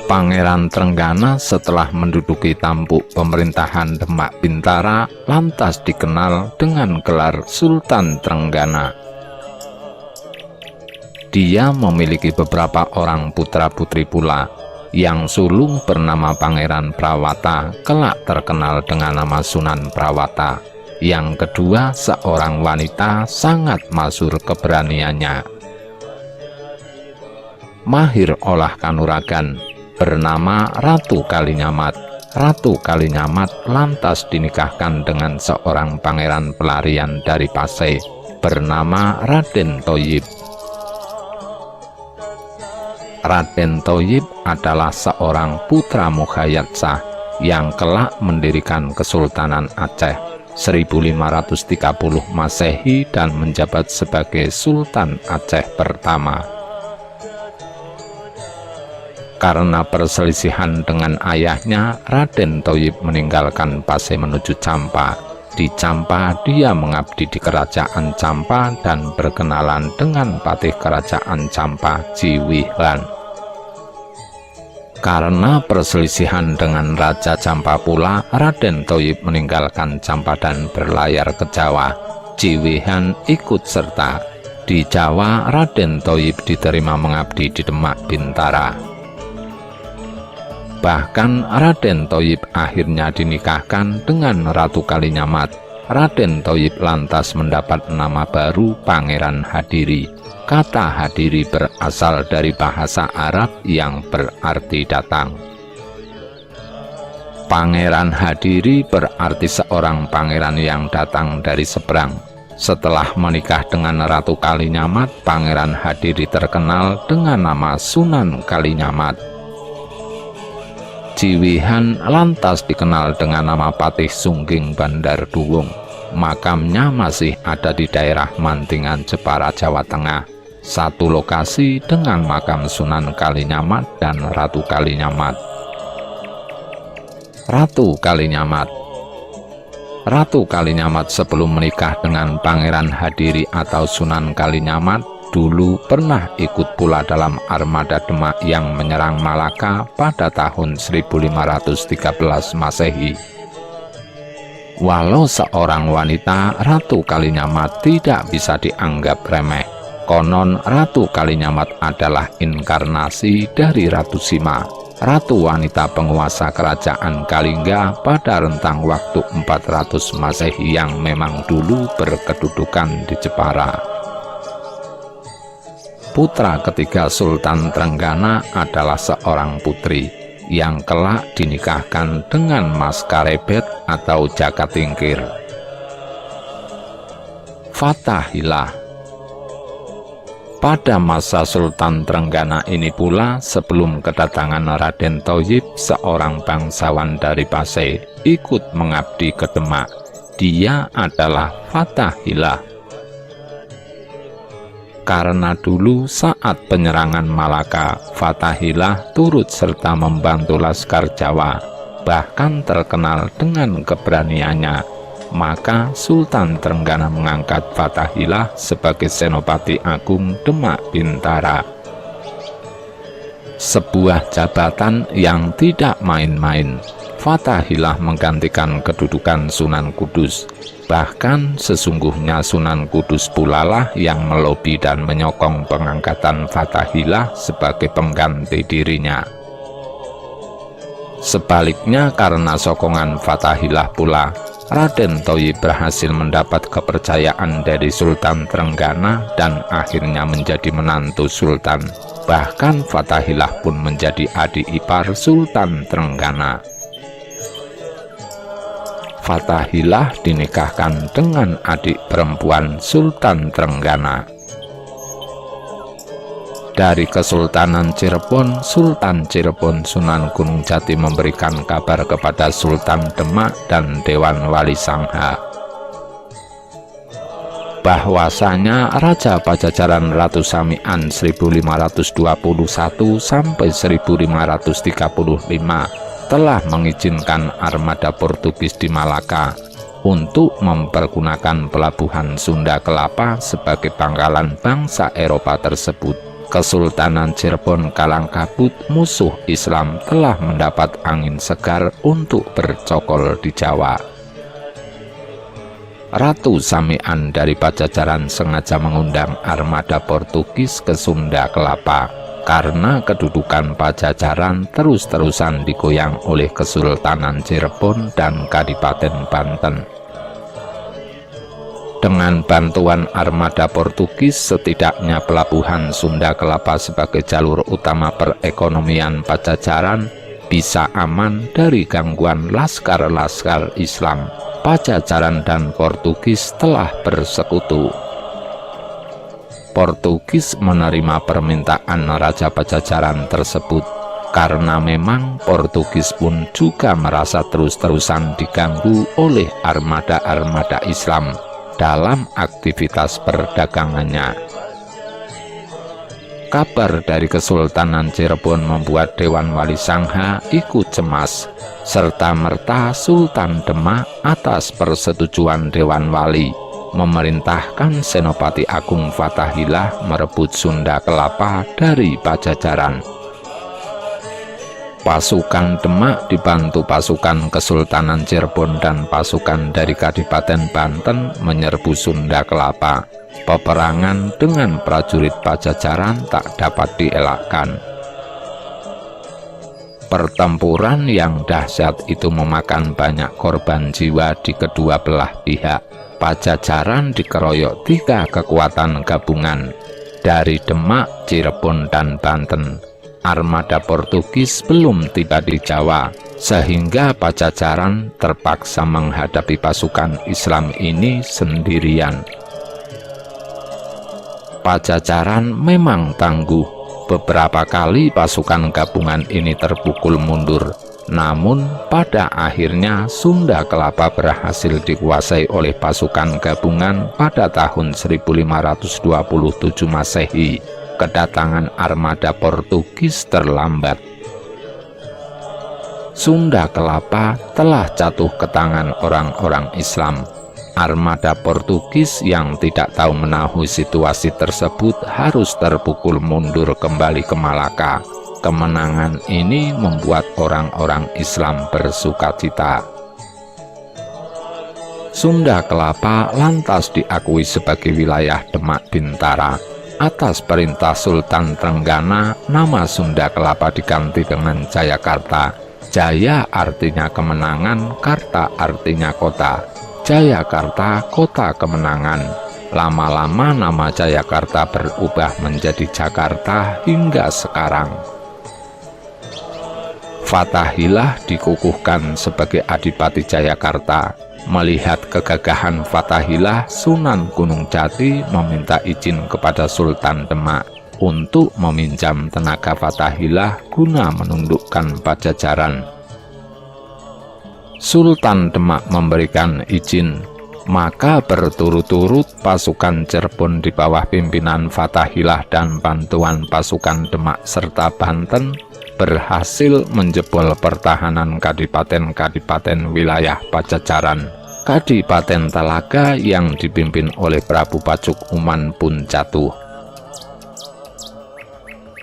Pangeran Trenggana setelah menduduki tampuk pemerintahan Demak Bintara lantas dikenal dengan gelar Sultan Trenggana. Dia memiliki beberapa orang putra-putri pula. Yang sulung bernama Pangeran Prawata, kelak terkenal dengan nama Sunan Prawata. Yang kedua seorang wanita sangat masyhur keberaniannya, mahir olah kanuragan, bernama Ratu Kalinyamat. Ratu Kalinyamat lantas dinikahkan dengan seorang pangeran pelarian dari Pasai bernama Raden Thoyib. Raden Thoyib adalah seorang putra Mukhayat Shah yang kelak mendirikan Kesultanan Aceh 1530 Masehi dan menjabat sebagai Sultan Aceh pertama. Karena perselisihan dengan ayahnya, Raden Thoyib meninggalkan Pasai menuju Campa. Di Campa dia mengabdi di Kerajaan Campa dan berkenalan dengan patih Kerajaan Campa, Jiwihan. Karena perselisihan dengan Raja Campa pula, Raden Thoyib meninggalkan Campa dan berlayar ke Jawa. Jiwihan ikut serta. Di Jawa, Raden Thoyib diterima mengabdi di Demak Bintara. Bahkan Raden Thoyib akhirnya dinikahkan dengan Ratu Kalinyamat. Raden Thoyib lantas mendapat nama baru Pangeran Hadiri. Kata Hadiri berasal dari bahasa Arab yang berarti datang. Pangeran Hadiri berarti seorang pangeran yang datang dari seberang. Setelah menikah dengan Ratu Kalinyamat, Pangeran Hadiri terkenal dengan nama Sunan Kalinyamat. Jiwihan lantas dikenal dengan nama Patih Sungging Bandar Duwung. Makamnya masih ada di daerah Mantingan, Jepara, Jawa Tengah. Satu lokasi dengan makam Sunan Kalinyamat dan Ratu Kalinyamat. Ratu Kalinyamat. Ratu Kalinyamat sebelum menikah dengan Pangeran Hadiri atau Sunan Kalinyamat dulu pernah ikut pula dalam armada Demak yang menyerang Malaka pada tahun 1513 Masehi. Walau seorang wanita, Ratu Kalinyamat tidak bisa dianggap remeh. Konon Ratu Kalinyamat adalah inkarnasi dari Ratu Sima, ratu wanita penguasa kerajaan Kalingga pada rentang waktu 400 Masehi yang memang dulu berkedudukan di Jepara. Putra ketiga Sultan Trenggana adalah seorang putri yang kelak dinikahkan dengan Mas Karebet atau Jaka Tingkir. Fathahilah. Pada masa Sultan Trenggana ini pula, sebelum kedatangan Raden Thoyib, seorang bangsawan dari Pasai ikut mengabdi ke Demak. Dia adalah Fathahilah. Karena dulu saat penyerangan Malaka, Fathahilah turut serta membantu Laskar Jawa, bahkan terkenal dengan keberaniannya. Maka Sultan Trenggana mengangkat Fathahilah sebagai Senopati Agung Demak Bintara. Sebuah jabatan yang tidak main-main. Fathahilah menggantikan kedudukan Sunan Kudus. Bahkan sesungguhnya Sunan Kudus pula lah yang melobi dan menyokong pengangkatan Fathahilah sebagai pengganti dirinya. Sebaliknya, karena sokongan Fathahilah pula, Raden Thoyib berhasil mendapat kepercayaan dari Sultan Trenggana dan akhirnya menjadi menantu Sultan. Bahkan Fathahilah pun menjadi adik ipar Sultan Trenggana. Fathahilah dinikahkan dengan adik perempuan Sultan Trenggana. Dari Kesultanan Cirebon, Sultan Cirebon Sunan Gunung Jati memberikan kabar kepada Sultan Demak dan Dewan Wali Sangha bahwasanya Raja Pajajaran Ratu Samian 1521 sampai 1535 telah mengizinkan armada Portugis di Malaka untuk mempergunakan pelabuhan Sunda Kelapa sebagai pangkalan bangsa Eropa tersebut. Kesultanan Cirebon kalang kabut, musuh Islam telah mendapat angin segar untuk bercokol di Jawa. Ratu Samian dari Pajajaran sengaja mengundang armada Portugis ke Sunda Kelapa karena kedudukan Pajajaran terus-terusan digoyang oleh Kesultanan Cirebon dan Kadipaten Banten. Dengan bantuan armada Portugis, setidaknya pelabuhan Sunda Kelapa sebagai jalur utama perekonomian Pajajaran bisa aman dari gangguan laskar-laskar Islam. Pajajaran dan Portugis telah bersekutu. Portugis menerima permintaan Raja Pajajaran tersebut karena memang Portugis pun juga merasa terus-terusan diganggu oleh armada-armada Islam dalam aktivitas perdagangannya. Kabar dari Kesultanan Cirebon membuat Dewan Wali Sangha ikut cemas, serta merta Sultan Demak atas persetujuan Dewan Wali memerintahkan Senopati Agung Fathahillah merebut Sunda Kelapa dari Pajajaran. Pasukan Demak dibantu pasukan Kesultanan Cirebon dan pasukan dari Kadipaten Banten menyerbu Sunda Kelapa. Peperangan dengan prajurit Pajajaran tak dapat dielakkan. Pertempuran yang dahsyat itu memakan banyak korban jiwa di kedua belah pihak. Pajajaran dikeroyok 3 kekuatan gabungan dari Demak, Cirebon, dan Banten. Armada Portugis belum tiba di Jawa, sehingga Pajajaran terpaksa menghadapi pasukan Islam ini sendirian. Pajajaran memang tangguh. Beberapa kali pasukan gabungan ini terpukul mundur. Namun pada akhirnya Sunda Kelapa berhasil dikuasai oleh pasukan gabungan pada tahun 1527 Masehi. Kedatangan armada Portugis terlambat. Sunda Kelapa telah jatuh ke tangan orang-orang Islam. Armada Portugis yang tidak tahu menahu situasi tersebut harus terpukul mundur kembali ke Malaka. Kemenangan ini membuat orang-orang Islam bersukacita. Sunda Kelapa lantas diakui sebagai wilayah Demak Bintara. Atas perintah Sultan Trenggana, nama Sunda Kelapa diganti dengan Jayakarta. Jaya artinya kemenangan, Karta artinya kota. Jayakarta, kota kemenangan. Lama-lama nama Jayakarta berubah menjadi Jakarta hingga sekarang. Fathahillah dikukuhkan sebagai Adipati Jayakarta. Melihat kegagahan Fathahillah, Sunan Gunung Jati meminta izin kepada Sultan Demak untuk meminjam tenaga Fathahillah guna menundukkan Pajajaran. Sultan Demak memberikan izin, maka berturut-turut pasukan Cirebon di bawah pimpinan Fathahillah dan bantuan pasukan Demak serta Banten berhasil menjebol pertahanan kadipaten-kadipaten wilayah Pajajaran. Kadipaten Talaga yang dipimpin oleh Prabu Pajuk Uman pun jatuh.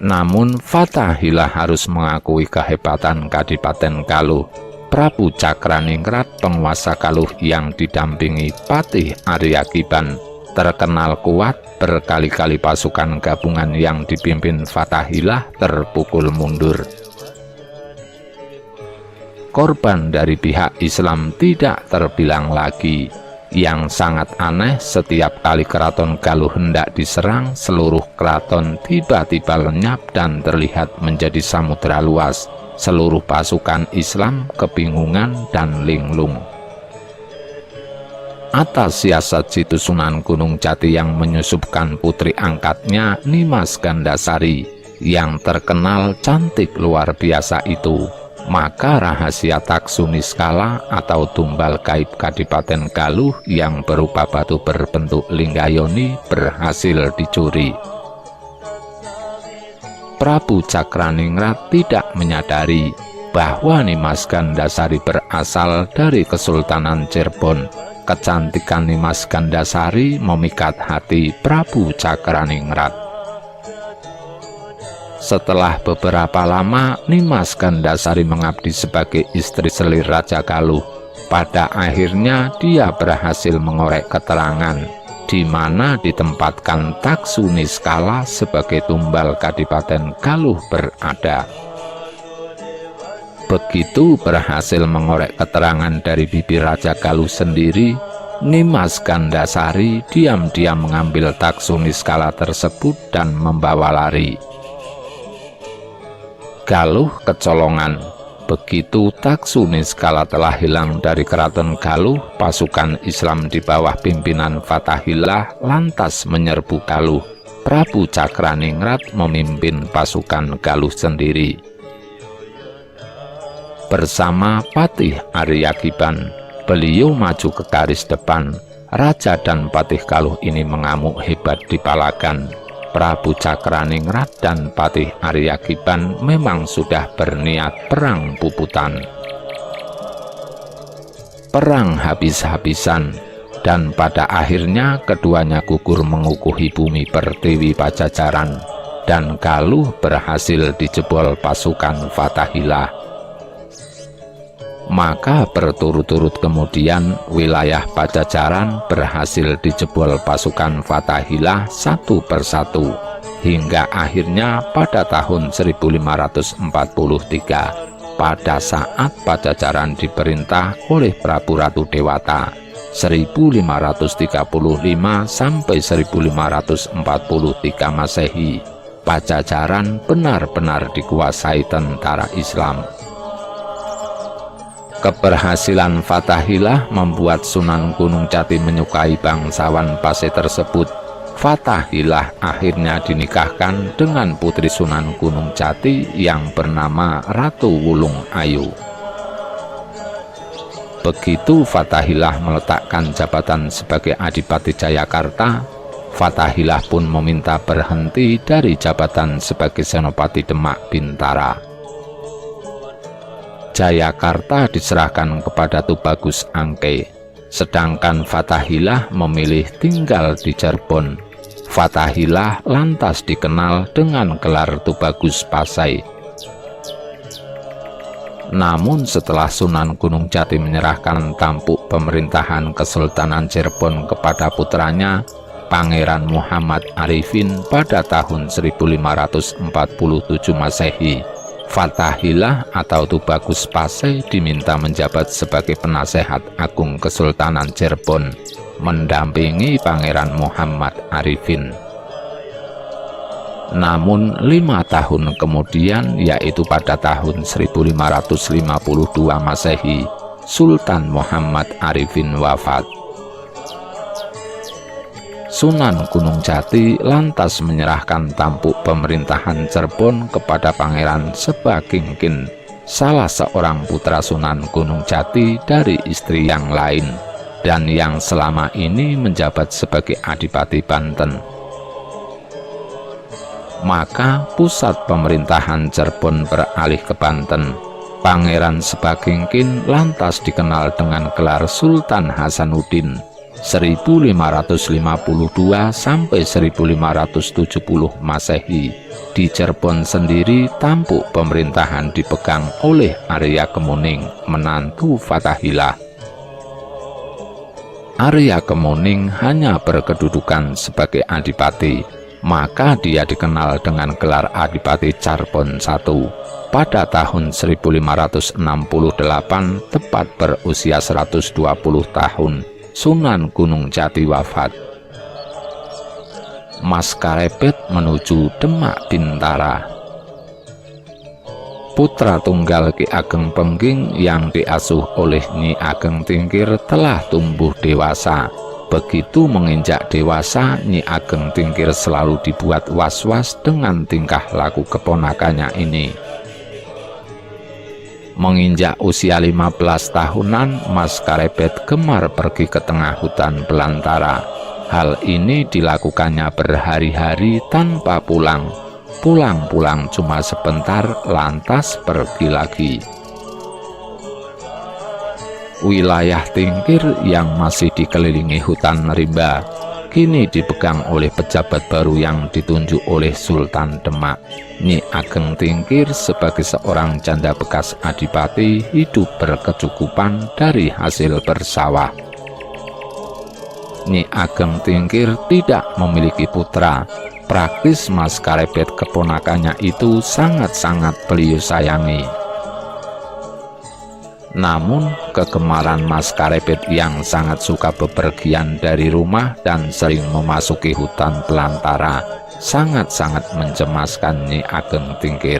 Namun Fathahillah harus mengakui kehebatan Kadipaten Galuh. Prabu Cakraningrat, penguasa Galuh yang didampingi Patih Arya Kiban, terkenal kuat. Berkali-kali pasukan gabungan yang dipimpin Fathahillah terpukul mundur. Korban dari pihak Islam tidak terbilang lagi. Yang sangat aneh, setiap kali keraton Galuh hendak diserang, seluruh keraton tiba-tiba lenyap dan terlihat menjadi samudera luas. Seluruh pasukan Islam kebingungan dan linglung. Atas siasat Jitu Sunan Gunung Jati yang menyusupkan putri angkatnya Nimas Gandasari yang terkenal cantik luar biasa itu, maka rahasia Taksuniskala atau tumbal gaib Kadipaten Galuh yang berupa batu berbentuk linggayoni berhasil dicuri. Prabu Cakraningrat tidak menyadari bahwa Nimas Gandasari berasal dari Kesultanan Cirebon. Kecantikan Nimas Gandasari memikat hati Prabu Cakraningrat. Setelah beberapa lama, Nimas Gandasari mengabdi sebagai istri selir Raja Galuh. Pada akhirnya dia berhasil mengorek keterangan, di mana ditempatkan Taksu Niskala sebagai tumbal Kadipaten Galuh berada. Begitu berhasil mengorek keterangan dari bibir Raja Galuh sendiri, Nimas Gandasari diam-diam mengambil Taksu Niskala tersebut dan membawa lari. Galuh kecolongan. Begitu Taksu Niskala telah hilang dari keraton Galuh, pasukan Islam di bawah pimpinan Fatahillah lantas menyerbu Galuh. Prabu Cakraningrat memimpin pasukan Galuh sendiri. Bersama Patih Aryagiban, beliau maju ke garis depan. Raja dan Patih Galuh ini mengamuk hebat di Palagan. Prabu Cakraningrat dan Patih Aryagiban memang sudah berniat perang puputan. Perang habis-habisan, dan pada akhirnya keduanya gugur mengukuhi bumi Pertiwi Pajajaran, dan Galuh berhasil dijebol pasukan Fatahillah. Maka berturut-turut kemudian wilayah Pajajaran berhasil dijebol pasukan Fatahillah satu persatu, hingga akhirnya pada tahun 1543, pada saat Pajajaran diperintah oleh Prabu Ratu Dewata 1535 sampai 1543 Masehi, Pajajaran benar-benar dikuasai tentara Islam. Keberhasilan Fatahillah membuat Sunan Gunung Jati menyukai bangsawan Pase tersebut. Fatahillah akhirnya dinikahkan dengan putri Sunan Gunung Jati yang bernama Ratu Wulung Ayu. Begitu Fatahillah meletakkan jabatan sebagai Adipati Jayakarta, Fatahillah pun meminta berhenti dari jabatan sebagai Senopati Demak Bintara. Jayakarta diserahkan kepada Tubagus Angke, sedangkan Fatahillah memilih tinggal di Cirebon. Fatahillah lantas dikenal dengan gelar Tubagus Pasai. Namun setelah Sunan Gunung Jati menyerahkan tampuk pemerintahan Kesultanan Cirebon kepada putranya, Pangeran Muhammad Arifin pada tahun 1547 Masehi, Fatahillah atau Tubagus Pasai diminta menjabat sebagai penasehat agung Kesultanan Cirebon, mendampingi Pangeran Muhammad Arifin. Namun 5 tahun kemudian, yaitu pada tahun 1552 Masehi, Sultan Muhammad Arifin wafat. Sunan Gunung Jati lantas menyerahkan tampuk pemerintahan Cirebon kepada Pangeran Sebagingkin, salah seorang putra Sunan Gunung Jati dari istri yang lain, dan yang selama ini menjabat sebagai Adipati Banten. Maka pusat pemerintahan Cirebon beralih ke Banten. Pangeran Sebagingkin lantas dikenal dengan gelar Sultan Hasanuddin 1552 sampai 1570 Masehi. Di Cirebon sendiri tampuk pemerintahan dipegang oleh Arya Kemuning, menantu Fatahillah. Arya Kemuning hanya berkedudukan sebagai adipati, maka dia dikenal dengan gelar Adipati Cirebon I. Pada tahun 1568, tepat berusia 120 tahun, Sunan Gunung Jati wafat. Maskarepet menuju Demak Bintara. Putra tunggal Ki Ageng Pengging yang diasuh oleh Nyi Ageng Tingkir telah tumbuh dewasa. Begitu menginjak dewasa, Nyi Ageng Tingkir selalu dibuat was-was dengan tingkah laku keponakannya ini. Menginjak usia 15 tahunan, Maskarepet gemar pergi ke tengah hutan belantara. Hal ini dilakukannya berhari-hari tanpa pulang. Pulang-pulang cuma sebentar, lantas pergi lagi. Wilayah Tingkir yang masih dikelilingi hutan rimba, kini dipegang oleh pejabat baru yang ditunjuk oleh Sultan Demak. Nyi Ageng Tingkir sebagai seorang janda bekas adipati hidup berkecukupan dari hasil bersawah. Nyi Ageng Tingkir tidak memiliki putra. Praktis Mas Karebet keponakannya itu sangat-sangat beliau sayangi. Namun kegemaran Mas Karebet yang sangat suka bepergian dari rumah dan sering memasuki hutan belantara sangat-sangat mencemaskan Nyi Ageng Tingkir.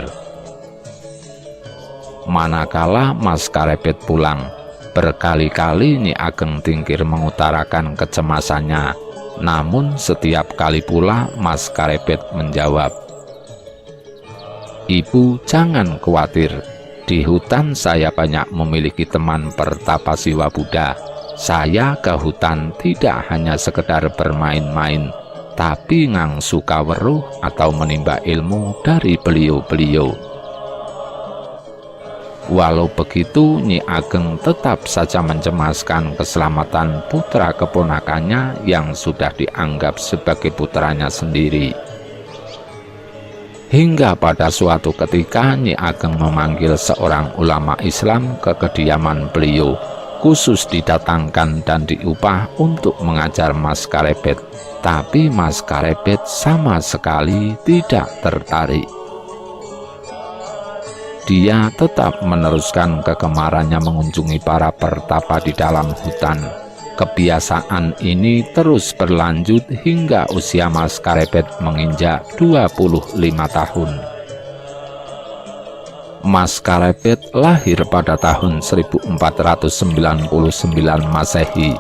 Manakala Mas Karebet pulang, berkali-kali Nyi Ageng Tingkir mengutarakan kecemasannya. Namun setiap kali pula Mas Karebet menjawab, "Ibu jangan khawatir, di hutan saya banyak memiliki teman pertapa siwa Buddha. Saya ke hutan tidak hanya sekedar bermain-main, tapi ngangsu kaweruh atau menimba ilmu dari beliau-beliau." Walau begitu, Nyi Ageng tetap saja mencemaskan keselamatan putra keponakannya yang sudah dianggap sebagai putranya sendiri. Hingga pada suatu ketika Nyi Ageng memanggil seorang ulama Islam ke kediaman beliau, khusus didatangkan dan diupah untuk mengajar Mas Karebet. Tapi Mas Karebet sama sekali tidak tertarik. Dia tetap meneruskan kegemarannya mengunjungi para pertapa di dalam hutan. Kebiasaan ini terus berlanjut hingga usia Mas Karebet menginjak 25 tahun. Mas Karebet lahir pada tahun 1499 Masehi,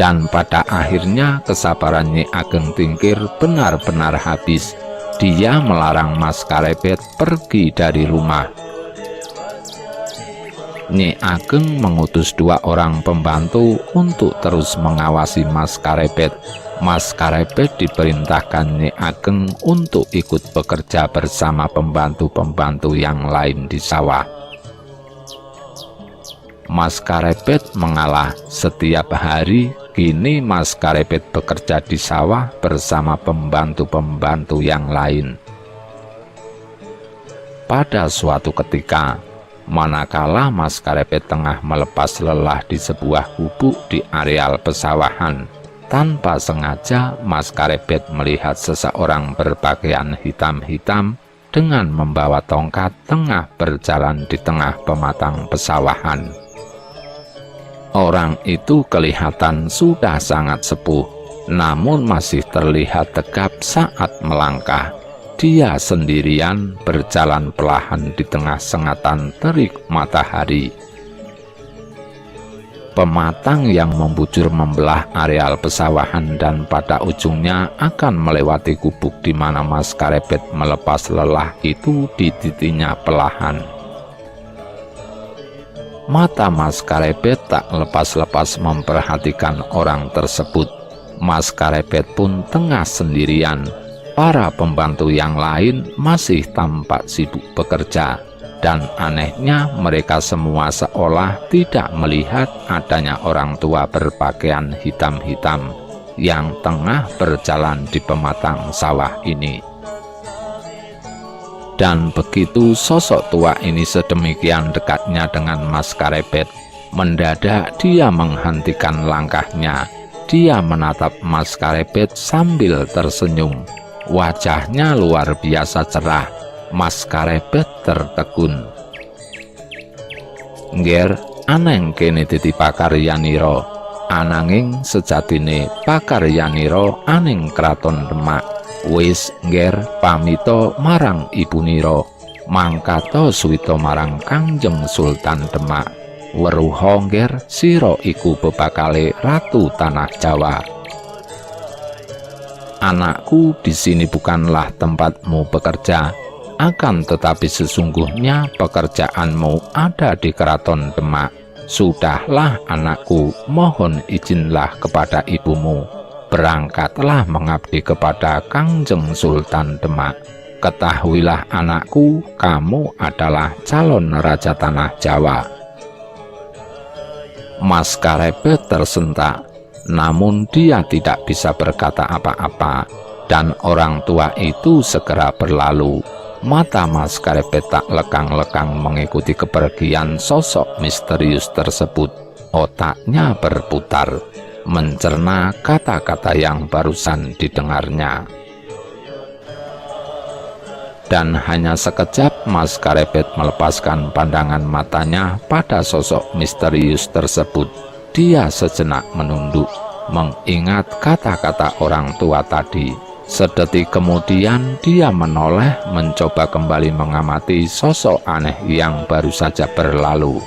dan pada akhirnya kesabaran Nyi Ageng Tingkir benar-benar habis. Dia melarang Mas Karebet pergi dari rumah. Nyi Ageng mengutus 2 orang pembantu untuk terus mengawasi Mas Karebet. Mas Karebet diperintahkan Nyi Ageng untuk ikut bekerja bersama pembantu-pembantu yang lain di sawah. Mas Karebet mengalah. Setiap hari kini Mas Karebet bekerja di sawah bersama pembantu-pembantu yang lain. Pada suatu ketika, manakala Mas Karebet tengah melepas lelah di sebuah gubuk di areal pesawahan, tanpa sengaja Mas Karebet melihat seseorang berpakaian hitam-hitam dengan membawa tongkat tengah berjalan di tengah pematang pesawahan. Orang itu kelihatan sudah sangat sepuh, namun masih terlihat tegap saat melangkah. Dia sendirian berjalan perlahan di tengah sengatan terik matahari. Pematang yang membujur membelah areal pesawahan dan pada ujungnya akan melewati gubuk di mana Mas Karebet melepas lelah itu dititinya perlahan. Mata Mas Karebet tak lepas-lepas memperhatikan orang tersebut. Mas Karebet pun tengah sendirian. Para pembantu yang lain masih tampak sibuk bekerja, dan anehnya mereka semua seolah tidak melihat adanya orang tua berpakaian hitam-hitam yang tengah berjalan di pematang sawah ini. Dan begitu sosok tua ini sedemikian dekatnya dengan Mas Karebet, mendadak dia menghentikan langkahnya. Dia menatap Mas Karebet sambil tersenyum. Wajahnya luar biasa cerah. Mas Karebet tertegun. "Ngger, aneng kene titi pakaryanira, ananging sejatine pakaryanira aning kraton Demak. Wis ngger pamito marang ibunira, mangkata suwita marang Kangjeng Sultan Demak. Weruha ngger sira iku bebakale ratu tanah Jawa. Anakku, di sini bukanlah tempatmu bekerja, akan tetapi sesungguhnya pekerjaanmu ada di keraton Demak. Sudahlah anakku, mohon izinlah kepada ibumu. Berangkatlah mengabdi kepada Kangjeng Sultan Demak. Ketahuilah anakku, kamu adalah calon raja tanah Jawa." Mas Karebet tersentak. namun dia tidak bisa berkata apa-apa, dan orang tua itu segera berlalu. Mata Mas Karepet tak lekang-lekang mengikuti kepergian sosok misterius tersebut. Otaknya berputar, mencerna kata-kata yang barusan didengarnya. Dan hanya sekejap Mas Karepet melepaskan pandangan matanya pada sosok misterius tersebut. Dia sejenak menunduk, mengingat kata-kata orang tua tadi. Sedetik kemudian dia menoleh mencoba kembali mengamati sosok aneh yang baru saja berlalu.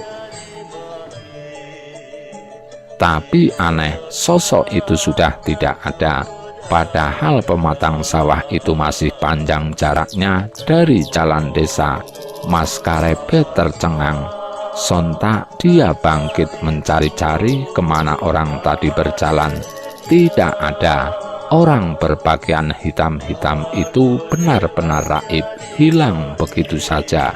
Tapi aneh, sosok itu sudah tidak ada. Padahal pematang sawah itu masih panjang jaraknya dari jalan desa. Mas Karepet tercengang. Sontak dia bangkit mencari-cari kemana orang tadi berjalan. Tidak ada. Orang berpakaian hitam-hitam itu benar-benar raib, hilang begitu saja.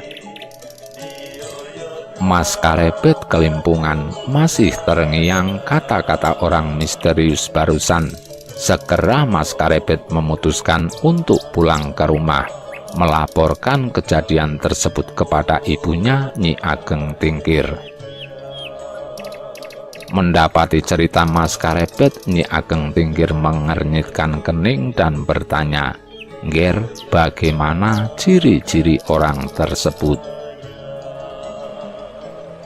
Mas Karepet kelimpungan, masih terngiang kata-kata orang misterius barusan. Segera Mas Karepet memutuskan untuk pulang ke rumah, melaporkan kejadian tersebut kepada ibunya, Nyi Ageng Tingkir. Mendapati cerita Mas Karepet, Nyi Ageng Tingkir mengernyitkan kening dan bertanya, "Nger, bagaimana ciri-ciri orang tersebut?"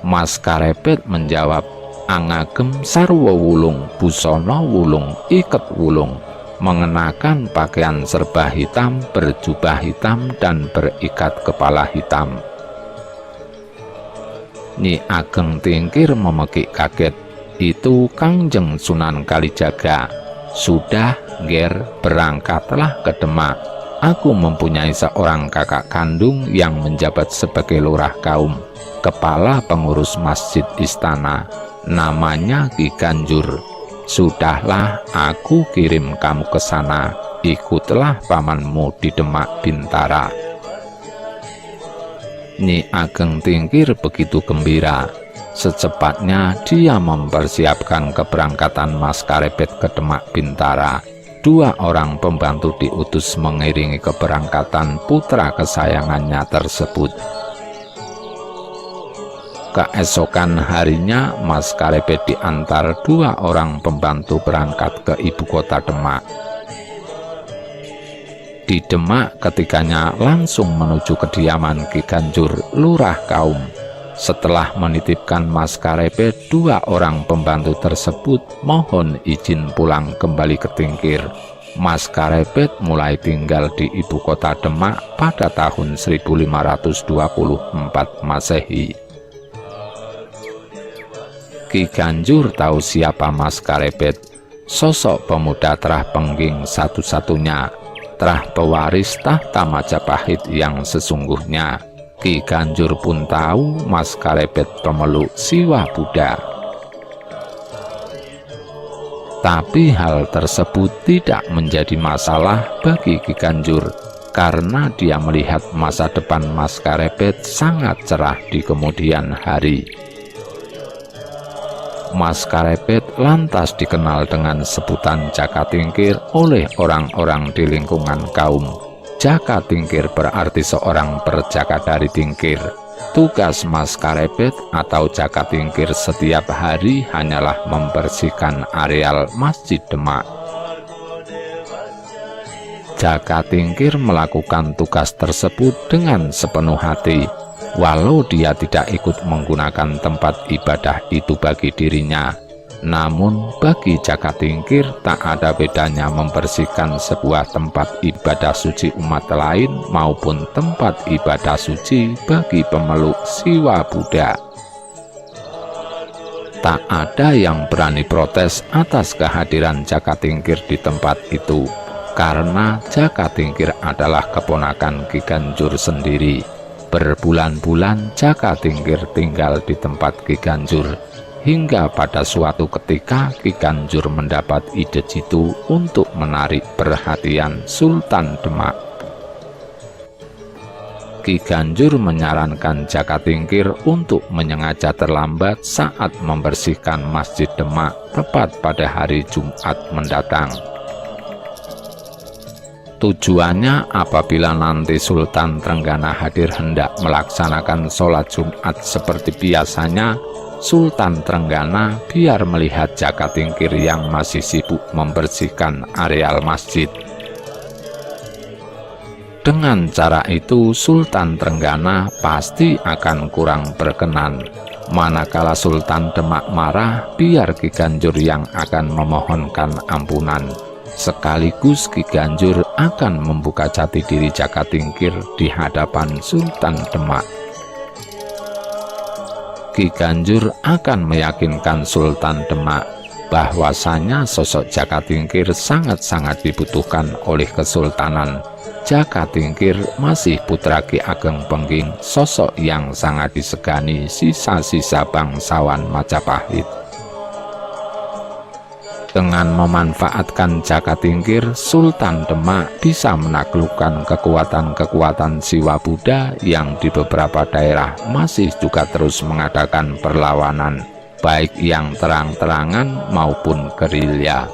Mas Karepet menjawab, "Angagem sarwa wulung, busana wulung, iket wulung, mengenakan pakaian serba hitam, berjubah hitam, dan berikat kepala hitam." Nyi Ageng Tingkir memekik kaget. "Itu Kangjeng Sunan Kalijaga." "Sudah, Nger, berangkatlah ke Demak. Aku mempunyai seorang kakak kandung yang menjabat sebagai lurah kaum, kepala pengurus masjid istana. Namanya Ki Ganjur. Sudahlah, aku kirim kamu ke sana. Ikutlah pamanmu di Demak Bintara." Nyi Ageng Tingkir begitu gembira. Secepatnya dia mempersiapkan keberangkatan Mas Karepet ke Demak Bintara. 2 orang pembantu diutus mengiringi keberangkatan putra kesayangannya tersebut. Keesokan harinya Mas Karepet diantar 2 orang pembantu berangkat ke ibu kota Demak. Di Demak ketiganya langsung menuju kediaman Ki Ganjur, lurah kaum. Setelah menitipkan Mas Karepet, 2 orang pembantu tersebut mohon izin pulang kembali ke Tingkir. Mas Karepet mulai tinggal di ibu kota Demak pada tahun 1524 Masehi. Ki Ganjur tahu siapa Mas Karepet, sosok pemuda terah pengging satu-satunya, terah pewaris tahta Majapahit yang sesungguhnya. Ki Ganjur pun tahu Mas Karepet pemeluk Siwa Buddha. Tapi hal tersebut tidak menjadi masalah bagi Ki Ganjur, karena dia melihat masa depan Mas Karepet sangat cerah di kemudian hari. Mas Karepet lantas dikenal dengan sebutan Jaka Tingkir oleh orang-orang di lingkungan kaum. Jaka Tingkir berarti seorang perjaka dari Tingkir. Tugas Mas Karepet atau Jaka Tingkir setiap hari hanyalah membersihkan areal Masjid Demak. Jaka Tingkir melakukan tugas tersebut dengan sepenuh hati, walau dia tidak ikut menggunakan tempat ibadah itu bagi dirinya. Namun bagi Jaka Tingkir tak ada bedanya membersihkan sebuah tempat ibadah suci umat lain maupun tempat ibadah suci bagi pemeluk Siwa Buddha. Tak ada yang berani protes atas kehadiran Jaka Tingkir di tempat itu, karena Jaka Tingkir adalah keponakan Ki Ganjur sendiri. Berbulan-bulan Jaka Tingkir tinggal di tempat Ki Ganjur, hingga pada suatu ketika Ki Ganjur mendapat ide jitu untuk menarik perhatian Sultan Demak. Ki Ganjur menyarankan Jaka Tingkir untuk menyengaja terlambat saat membersihkan Masjid Demak tepat pada hari Jumat mendatang. Tujuannya apabila nanti Sultan Trenggana hadir hendak melaksanakan sholat Jumat seperti biasanya, Sultan Trenggana biar melihat Jaka Tingkir yang masih sibuk membersihkan areal masjid. Dengan cara itu Sultan Trenggana pasti akan kurang berkenan. Manakala Sultan Demak marah, biar Ki Ganjur yang akan memohonkan ampunan. Sekaligus Ki Ganjur akan membuka jati diri Jaka Tingkir di hadapan Sultan Demak. Ki Ganjur akan meyakinkan Sultan Demak bahwasanya sosok Jaka Tingkir sangat-sangat dibutuhkan oleh Kesultanan. Jaka Tingkir masih putra Ki Ageng Pengging, sosok yang sangat disegani sisa-sisa bangsawan Majapahit. Dengan memanfaatkan Jaka Tingkir, Sultan Demak bisa menaklukkan kekuatan-kekuatan Siwa Buddha yang di beberapa daerah masih juga terus mengadakan perlawanan, baik yang terang-terangan maupun gerilya.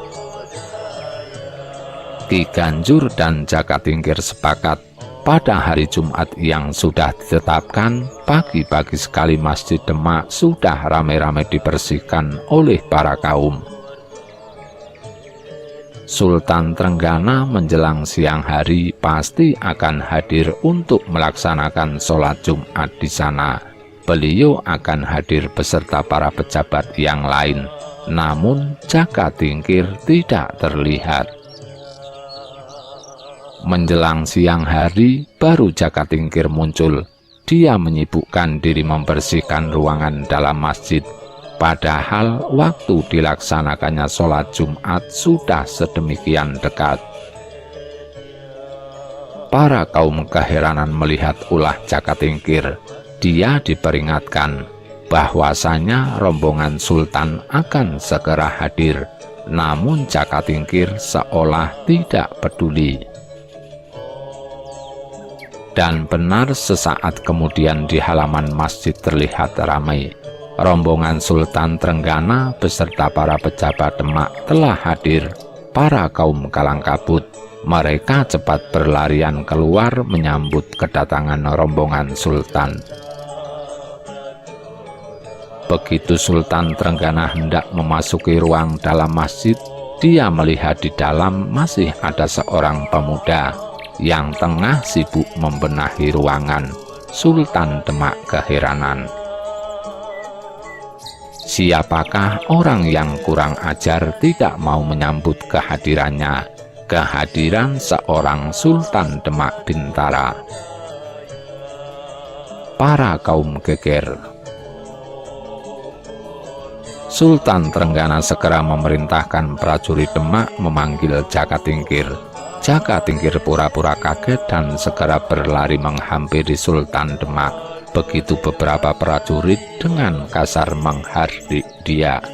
Ki Ganjur dan Jaka Tingkir sepakat pada hari Jumat yang sudah ditetapkan. Pagi-pagi sekali Masjid Demak sudah ramai-ramai dibersihkan oleh para kaum. Sultan Trenggana menjelang siang hari pasti akan hadir untuk melaksanakan sholat Jumat di sana. Beliau akan hadir beserta para pejabat yang lain, namun Jaka Tingkir tidak terlihat. Menjelang siang hari, baru Jaka Tingkir muncul. Dia menyibukkan diri membersihkan ruangan dalam masjid. Padahal waktu dilaksanakannya sholat Jumat sudah sedemikian dekat. Para kaum keheranan melihat ulah Jaka Tingkir. Dia diperingatkan bahwasanya rombongan Sultan akan segera hadir. Namun Jaka Tingkir seolah tidak peduli. Dan benar sesaat kemudian di halaman masjid terlihat ramai. Rombongan Sultan Trenggana beserta para pejabat Demak telah hadir. Para kaum kalang kabut, mereka cepat berlarian keluar menyambut kedatangan rombongan Sultan. Begitu Sultan Trenggana hendak memasuki ruang dalam masjid, dia melihat di dalam masih ada seorang pemuda yang tengah sibuk membenahi ruangan. Sultan Demak keheranan. Siapakah orang yang kurang ajar tidak mau menyambut kehadirannya? Kehadiran seorang Sultan Demak Bintara. Para kaum geger. Sultan Trenggana segera memerintahkan prajurit Demak memanggil Jaka Tingkir. Jaka Tingkir pura-pura kaget dan segera berlari menghampiri Sultan Demak. Begitu beberapa prajurit dengan kasar menghardik dia.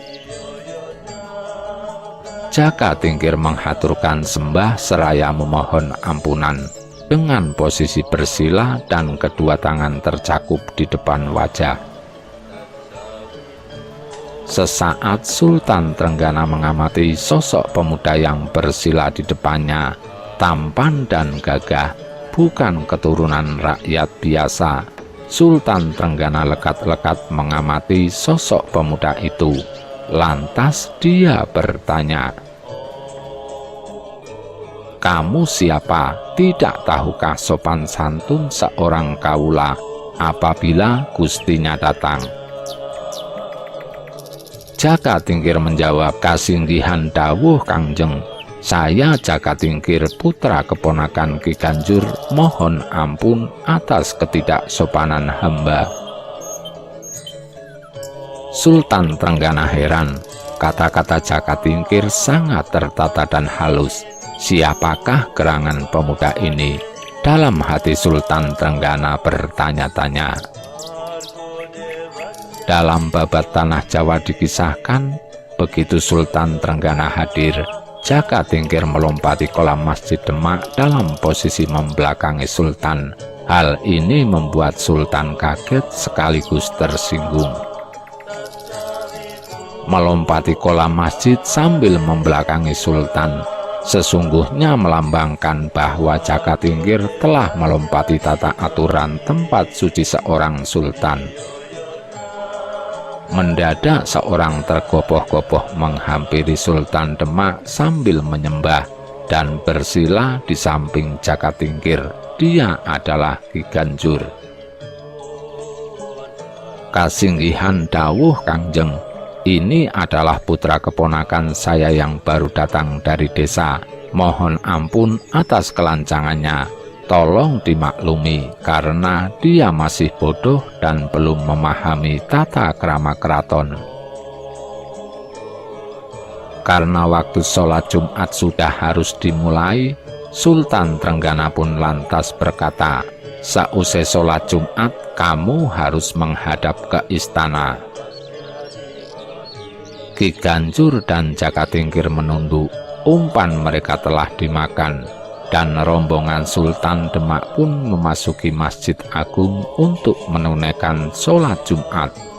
Jaka Tingkir menghaturkan sembah seraya memohon ampunan dengan posisi bersila dan kedua tangan tercakup di depan wajah. Sesaat Sultan Trenggana mengamati sosok pemuda yang bersila di depannya. Tampan dan gagah, bukan keturunan rakyat biasa. Sultan Trenggana lekat-lekat mengamati sosok pemuda itu. Lantas dia bertanya, "Kamu siapa? Tidak tahukah sopan santun seorang kaula apabila gustinya datang?" Jaka Tingkir menjawab, "Kasinggihan dawuh Kangjeng, saya Jaka Tingkir putra keponakan Ki Ganjur, mohon ampun atas ketidaksopanan hamba." Sultan Trenggana heran. Kata-kata Jaka Tingkir sangat tertata dan halus. Siapakah gerangan pemuda ini? Dalam hati Sultan Trenggana bertanya-tanya. Dalam babat Tanah Jawa dikisahkan, begitu Sultan Trenggana hadir, Jaka Tingkir melompati kolam Masjid Demak dalam posisi membelakangi Sultan. Hal ini membuat Sultan kaget sekaligus tersinggung. Melompati kolam masjid sambil membelakangi Sultan sesungguhnya melambangkan bahwa Jakatingkir telah melompati tata aturan tempat suci seorang sultan. Mendadak seorang tergopoh-gopoh menghampiri Sultan Demak sambil menyembah dan bersila di samping Jakatingkir. Dia adalah Ki Ganjur. Kasinggihan dawuh Kangjeng, ini adalah putra keponakan saya yang baru datang dari desa. Mohon ampun atas kelancangannya. Tolong dimaklumi karena dia masih bodoh dan belum memahami tata krama keraton. Karena waktu sholat Jumat sudah harus dimulai, Sultan Trenggana pun lantas berkata, "Sausai sholat Jumat, kamu harus menghadap ke istana." Ki Ganjur dan Jakatingkir menunduk. Umpan mereka telah dimakan, dan rombongan Sultan Demak pun memasuki Masjid Agung untuk menunaikan sholat Jumat.